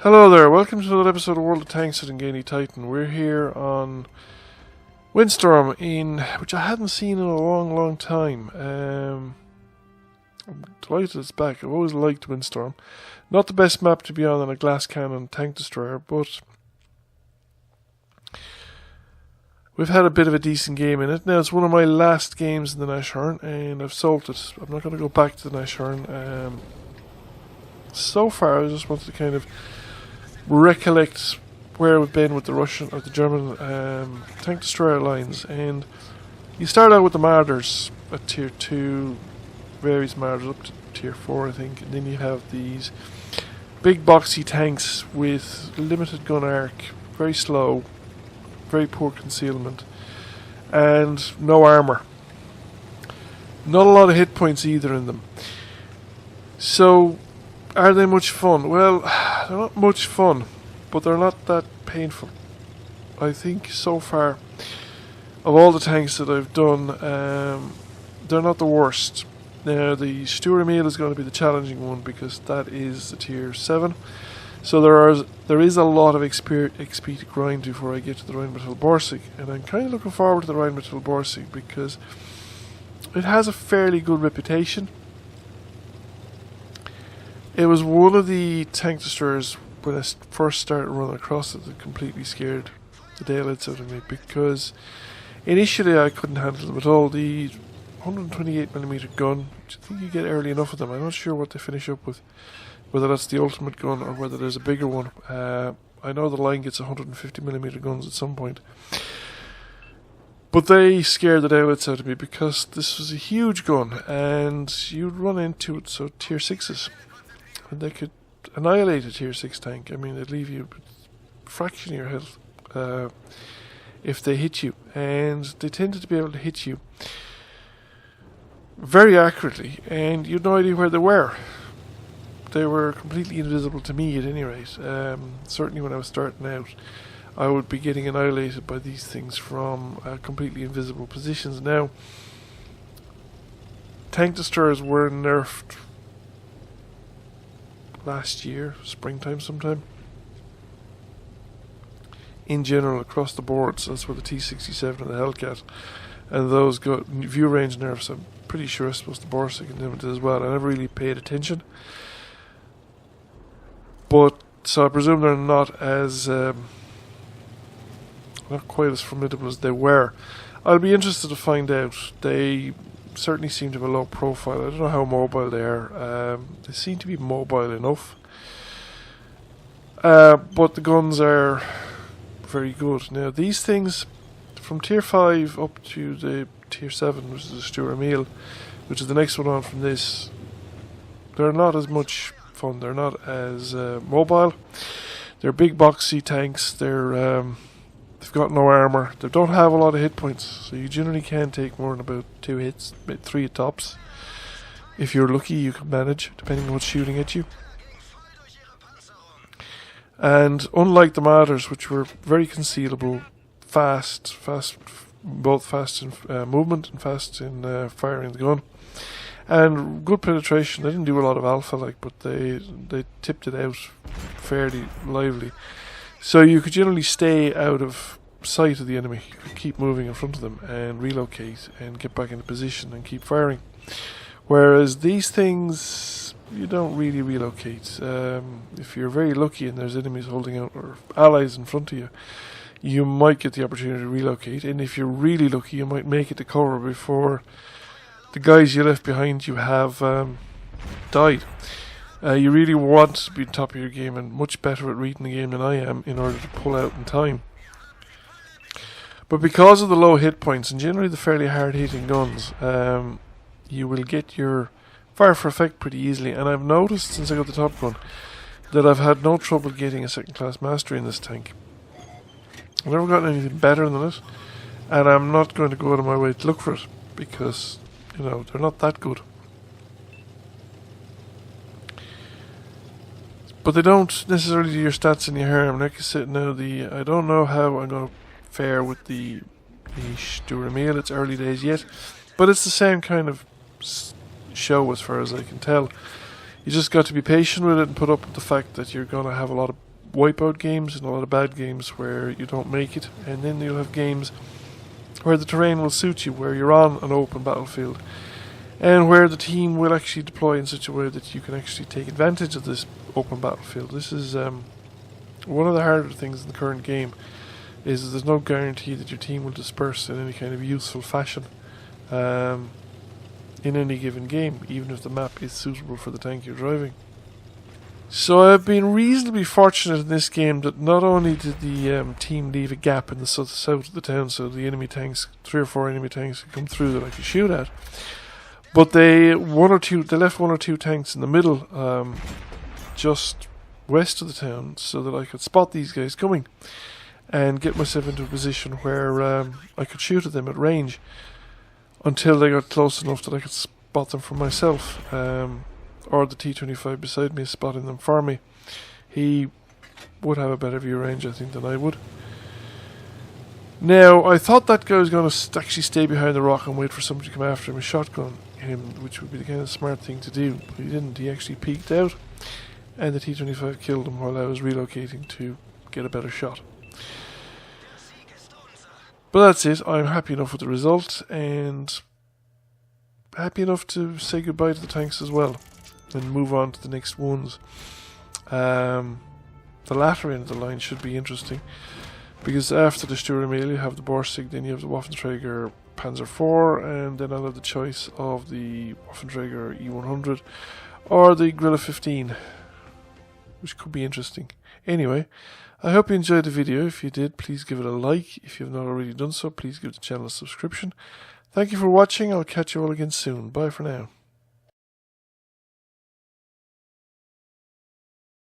Hello there, welcome to another episode of World of Tanks at Ngani Titan. We're here on Windstorm, which I hadn't seen in a long time. I'm delighted it's back. I've always liked Windstorm. Not the best map to be on a glass cannon tank destroyer, but we've had a bit of a decent game in it. Now, it's one of my last games in the Nashorn, and I've sold it. I'm not going to go back to the Nashorn. So far, I just wanted to kind of recollect where we've been with the Russian or the German tank destroyer lines, and you start out with the Marders at tier 2, varies Marders up to tier 4 I think, and then you have these big boxy tanks with limited gun arc, very slow, very poor concealment, and no armour. Not a lot of hit points either in them. So are they much fun? Well, they're not much fun, but they're not that painful. I think so far, of all the tanks that I've done, they're not the worst. Now, the Stuart Emil is going to be the challenging one because that is the tier 7. So there is a lot of XP to grind before I get to the Rheinmetall Borsig, and I'm kind of looking forward to the Rheinmetall Borsig because it has a fairly good reputation. It was one of the tank destroyers when I first started running across it that completely scared the daylights out of me, because initially I couldn't handle them at all. The 128mm gun, which I think you get early enough of them, I'm not sure what they finish up with, whether that's the ultimate gun or whether there's a bigger one. I know the line gets 150mm guns at some point. But they scared the daylights out of me because this was a huge gun and you'd run into it, so tier 6s. And they could annihilate a tier 6 tank. I mean, they'd leave you a fraction of your health if they hit you. And they tended to be able to hit you very accurately, and you had no idea where they were. They were completely invisible to me at any rate. Certainly when I was starting out, I would be getting annihilated by these things from completely invisible positions. Now, tank destroyers were nerfed last year, springtime sometime. In general, across the board, so that's where the T-67 and the Hellcat, and those got view range nerfs. I'm pretty sure I suppose the Borsig and them did as well. I never really paid attention, but so I presume they're not as not quite as formidable as they were. I'll be interested to find out. They certainly seem to have a low profile. I don't know how mobile they are. They seem to be mobile enough, but the guns are very good. Now, these things from tier 5 up to the tier 7, which is the Stuart Emil, which is the next one on from this, they're not as much fun. They're not as mobile. They're big boxy tanks. They've got no armour. They don't have a lot of hit points, so you generally can take more than about 2 hits, maybe 3 at tops. If you're lucky, you can manage, depending on what's shooting at you. And unlike the Marders, which were very concealable, fast, both fast in movement and fast in firing the gun, and good penetration. They didn't do a lot of alpha, but they tipped it out fairly lively. So you could generally stay out of sight of the enemy. You could keep moving in front of them and relocate and get back into position and keep firing. Whereas these things, you don't really relocate. If you're very lucky and there's enemies holding out or allies in front of you, you might get the opportunity to relocate. And if you're really lucky, you might make it to cover before the guys you left behind you have died. You really want to be top of your game and much better at reading the game than I am in order to pull out in time. But because of the low hit points and generally the fairly hard hitting guns, you will get your fire for effect pretty easily. And I've noticed since I got the top gun that I've had no trouble getting a second class mastery in this tank. I've never gotten anything better than it, and I'm not going to go out of my way to look for it because, they're not that good. But they don't necessarily do your stats any harm. Like I said, now I don't know how I'm going to fare with the Stuart Emil. It's early days yet, but it's the same kind of show as far as I can tell. You just got to be patient with it and put up with the fact that you're going to have a lot of wipeout games and a lot of bad games where you don't make it, and then you'll have games where the terrain will suit you, where you're on an open battlefield, and where the team will actually deploy in such a way that you can actually take advantage of this open battlefield. This is one of the harder things in the current game, is that there's no guarantee that your team will disperse in any kind of useful fashion in any given game, even if the map is suitable for the tank you're driving. So I've been reasonably fortunate in this game that not only did the team leave a gap in the south of the town so the enemy tanks, 3 or 4 enemy tanks could come through that I could shoot at, but they left 1 or 2 tanks in the middle, just west of the town, so that I could spot these guys coming and get myself into a position where I could shoot at them at range until they got close enough that I could spot them for myself, or the T-25 beside me spotting them for me. He would have a better view range, I think, than I would. Now, I thought that guy was going to actually stay behind the rock and wait for somebody to come after him and shotgun him, which would be the kind of smart thing to do, but he didn't. He actually peeked out, and the T-25 killed him while I was relocating to get a better shot. But that's it. I'm happy enough with the result, and happy enough to say goodbye to the tanks as well and move on to the next ones. The latter end of the line should be interesting, because after the Sturmmail you have the Borsig, then you have the Waffenträger Panzer IV, and then I'll have the choice of the Waffenträger E100 or the Guerilla 15, which could be interesting. Anyway, I hope you enjoyed the video. If you did, please give it a like. If you have not already done so, please give the channel a subscription. Thank you for watching. I'll catch you all again soon. Bye for now.